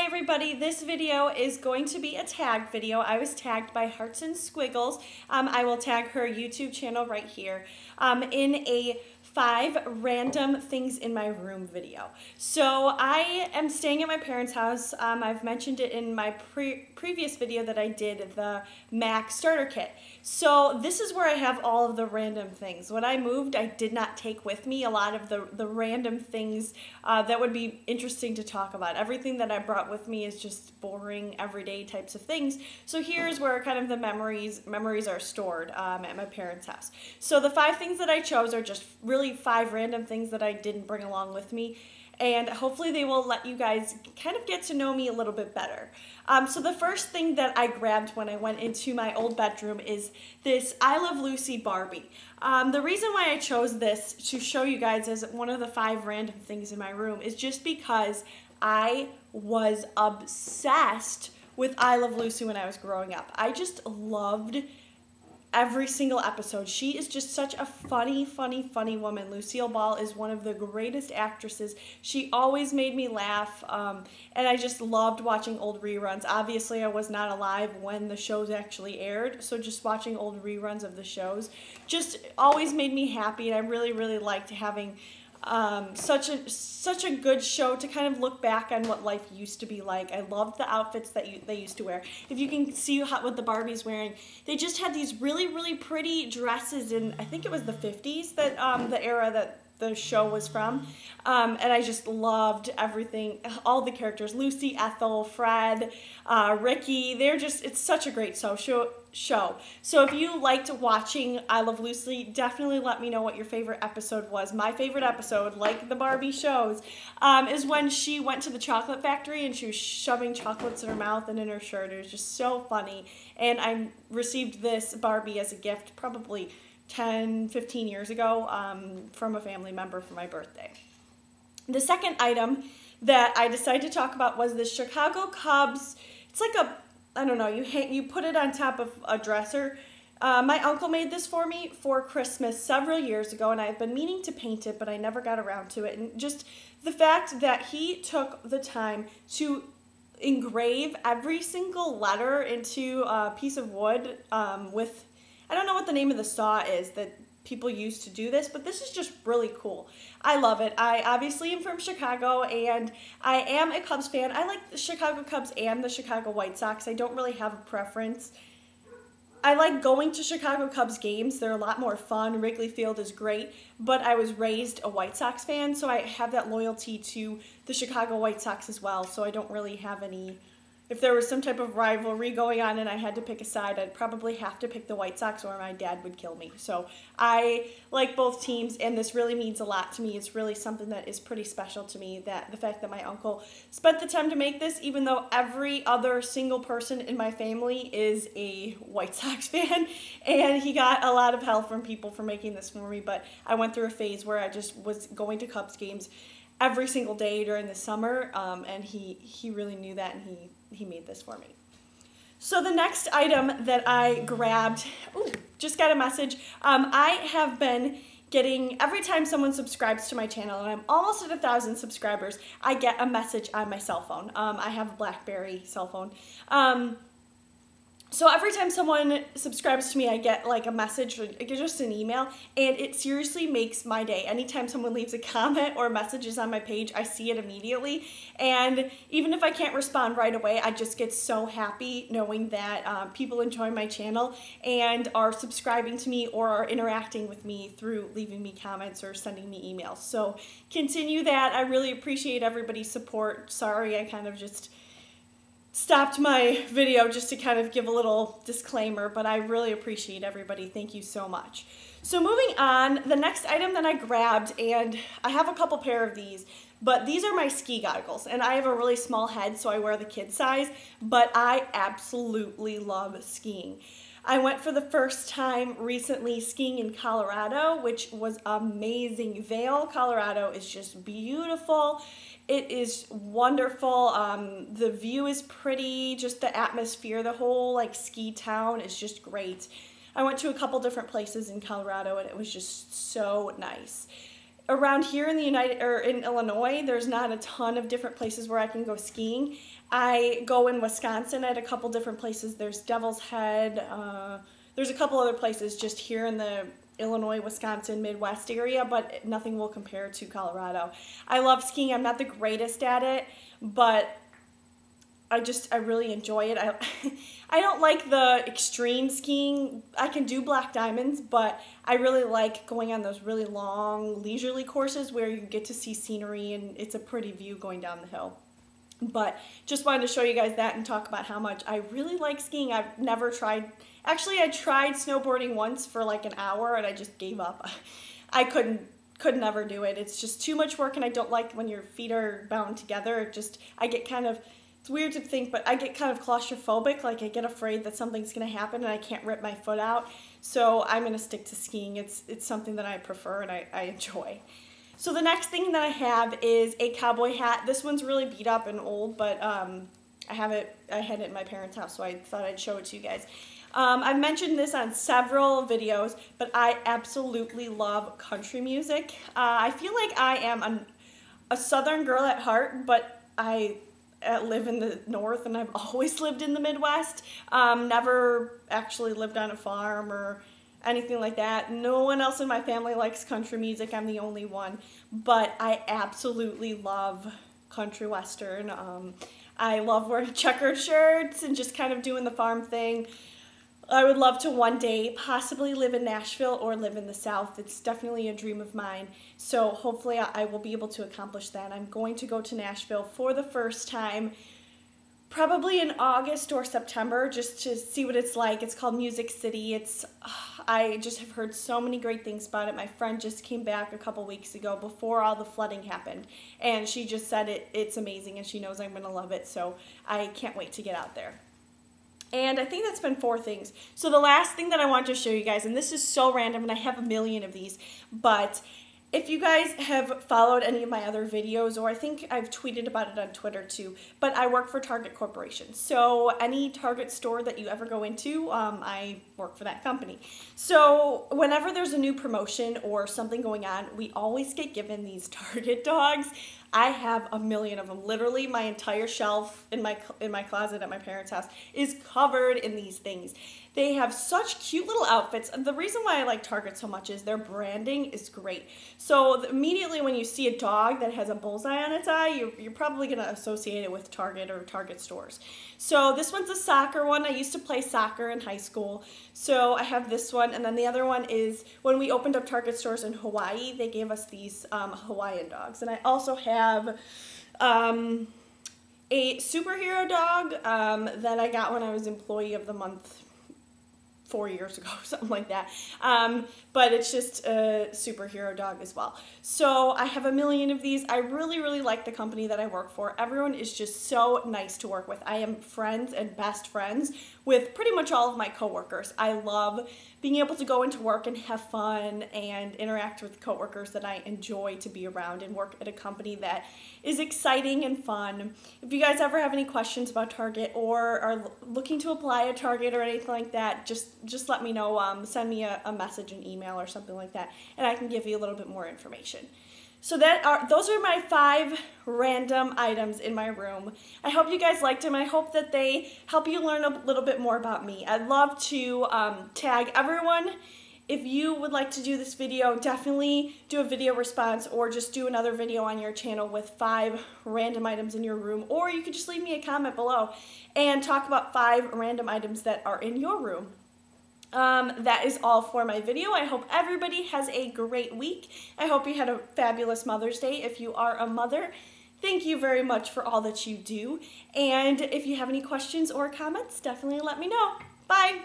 everybody, this video is going to be a tag video. I was tagged by HeartsAndSquiggles. I will tag her YouTube channel right here in a 5 random things in my room video. So I am staying at my parents' house. I've mentioned it in my previous video that I did, the Mac starter kit. So this is where I have all of the random things. When I moved, I did not take with me a lot of the random things that would be interesting to talk about. Everything that I brought with me is just boring, everyday types of things. So here's where kind of the memories are stored at my parents' house. So the 5 things that I chose are just really 5 random things that I didn't bring along with me, and hopefully they will let you guys kind of get to know me a little bit better. So the first thing that I grabbed when I went into my old bedroom is this I Love Lucy Barbie. The reason why I chose this to show you guys as one of the 5 random things in my room is just because I was obsessed with I Love Lucy when I was growing up. I just loved every single episode. She is just such a funny woman. Lucille Ball is one of the greatest actresses. She always made me laugh, and I just loved watching old reruns. Obviously, I was not alive when the shows actually aired, so just watching old reruns of the shows just always made me happy, and I really liked having such a good show to kind of look back on what life used to be like. I loved the outfits that they used to wear. If you can see what the Barbie's wearing, they just had these really pretty dresses in, I think it was the 50s, that the era that the show was from, and I just loved everything, all the characters, Lucy, Ethel, Fred, Ricky. It's such a great show. So if you liked watching I Love Lucy, definitely let me know what your favorite episode was. My favorite episode, like the Barbie shows, is when she went to the chocolate factory and she was shoving chocolates in her mouth and in her shirt. It was just so funny, and I received this Barbie as a gift probably 10-15 years ago from a family member for my birthday. The second item that I decided to talk about was the Chicago Cubs. It's like a, I don't know, you put it on top of a dresser. My uncle made this for me for Christmas several years ago, and I've been meaning to paint it, but I never got around to it. And just the fact that he took the time to engrave every single letter into a piece of wood with, I don't know what the name of the saw is that people use to do this, but this is just really cool. I love it. I obviously am from Chicago, and I am a Cubs fan. I like the Chicago Cubs and the Chicago White Sox. I don't really have a preference. I like going to Chicago Cubs games. They're a lot more fun. Wrigley Field is great, but I was raised a White Sox fan, so I have that loyalty to the Chicago White Sox as well, so I don't really have any. If there was some type of rivalry going on and I had to pick a side, I'd probably have to pick the White Sox or my dad would kill me. So I like both teams, and this really means a lot to me. It's really something that is pretty special to me, that the fact that my uncle spent the time to make this, even though every other single person in my family is a White Sox fan, and he got a lot of help from people for making this for me, but I went through a phase where I just was going to Cubs games every single day during the summer, and he really knew that, and he made this for me. So the next item that I grabbed, just got a message. I have been getting, every time someone subscribes to my channel, and I'm almost at 1,000 subscribers, I get a message on my cell phone. I have a BlackBerry cell phone. So every time someone subscribes to me, I get like a message or just an email, and it seriously makes my day. Anytime someone leaves a comment or messages on my page, I see it immediately, and even if I can't respond right away, I just get so happy knowing that people enjoy my channel and are subscribing to me or are interacting with me through leaving me comments or sending me emails. So continue that. I really appreciate everybody's support. Sorry, I kind of just stopped my video just to kind of give a little disclaimer, but I really appreciate everybody. Thank you so much. So moving on, the next item that I grabbed, and I have a couple pair of these, but these are my ski goggles, and I have a really small head, so I wear the kid size, but I absolutely love skiing. I went for the first time recently skiing in Colorado, which was amazing. Vail, Colorado is just beautiful. It is wonderful. The view is pretty, just the atmosphere, the whole like ski town is just great. I went to a couple different places in Colorado, and it was just so nice. around here in in Illinois, there's not a ton of different places where I can go skiing. I go in Wisconsin at a couple different places. There's Devil's Head. There's a couple other places just here in the Illinois, Wisconsin, Midwest area, but nothing will compare to Colorado. I love skiing. I'm not the greatest at it, but I really enjoy it. I don't like the extreme skiing. I can do black diamonds, but I really like going on those really long, leisurely courses where you get to see scenery and it's a pretty view going down the hill. But just wanted to show you guys that and talk about how much I really like skiing. I've never tried, actually I tried snowboarding once for like an hour and I just gave up. I could never do it. It's just too much work and I don't like when your feet are bound together. I get kind of, it's weird to think, but I get kind of claustrophobic, like I get afraid that something's going to happen and I can't rip my foot out. So I'm going to stick to skiing. It's something that I prefer and I enjoy. So the next thing that I have is a cowboy hat. This one's really beat up and old, but I had it in my parents' house, so I thought I'd show it to you guys. I've mentioned this on several videos, but I absolutely love country music. I feel like I am a Southern girl at heart, but I live in the North and I've always lived in the Midwest. Never actually lived on a farm or anything like that. No one else in my family likes country music. I'm the only one, but I absolutely love country western. I love wearing checkered shirts and just kind of doing the farm thing. I would love to one day possibly live in Nashville or live in the South. It's definitely a dream of mine. So hopefully I will be able to accomplish that. I'm going to go to Nashville for the first time probably in August or September just to see what it's like. It's called Music City. I just have heard so many great things about it. My friend just came back a couple weeks ago before all the flooding happened, and she just said it's amazing and she knows I'm going to love it, so I can't wait to get out there. And I think that's been 4 things. So the last thing that I want to show you guys, and this is so random and I have a million of these, but if you guys have followed any of my other videos, or I think I've tweeted about it on Twitter too, but I work for Target Corporation. So any Target store that you ever go into, I work for that company. So whenever there's a new promotion or something going on, we always get given these Target dogs. I have a million of them. Literally my entire shelf in my closet at my parents' house is covered in these things. They have such cute little outfits. The reason why I like Target so much is their branding is great. So immediately when you see a dog that has a bullseye on its eye, you're probably going to associate it with Target or Target stores. So this one's a soccer one. I used to play soccer in high school. So I have this one. And then the other one is when we opened up Target stores in Hawaii, they gave us these Hawaiian dogs. And I also have a superhero dog that I got when I was Employee of the Month 4 years ago, something like that. But it's just a superhero dog as well. So I have a million of these. I really, really like the company that I work for. Everyone is just so nice to work with. I am friends and best friends with pretty much all of my coworkers. I love being able to go into work and have fun and interact with coworkers that I enjoy to be around and work at a company that is exciting and fun. If you guys ever have any questions about Target or are looking to apply at Target or anything like that, just let me know. Send me a message, an email or something like that, and I can give you a little bit more information. So those are my 5 random items in my room. I hope you guys liked them. I hope that they help you learn a little bit more about me. I'd love to tag everyone. If you would like to do this video, definitely do a video response or just do another video on your channel with 5 random items in your room, or you could just leave me a comment below and talk about 5 random items that are in your room. That is all for my video. I hope everybody has a great week. I hope you had a fabulous Mother's Day. If you are a mother, thank you very much for all that you do. And if you have any questions or comments, definitely let me know. Bye!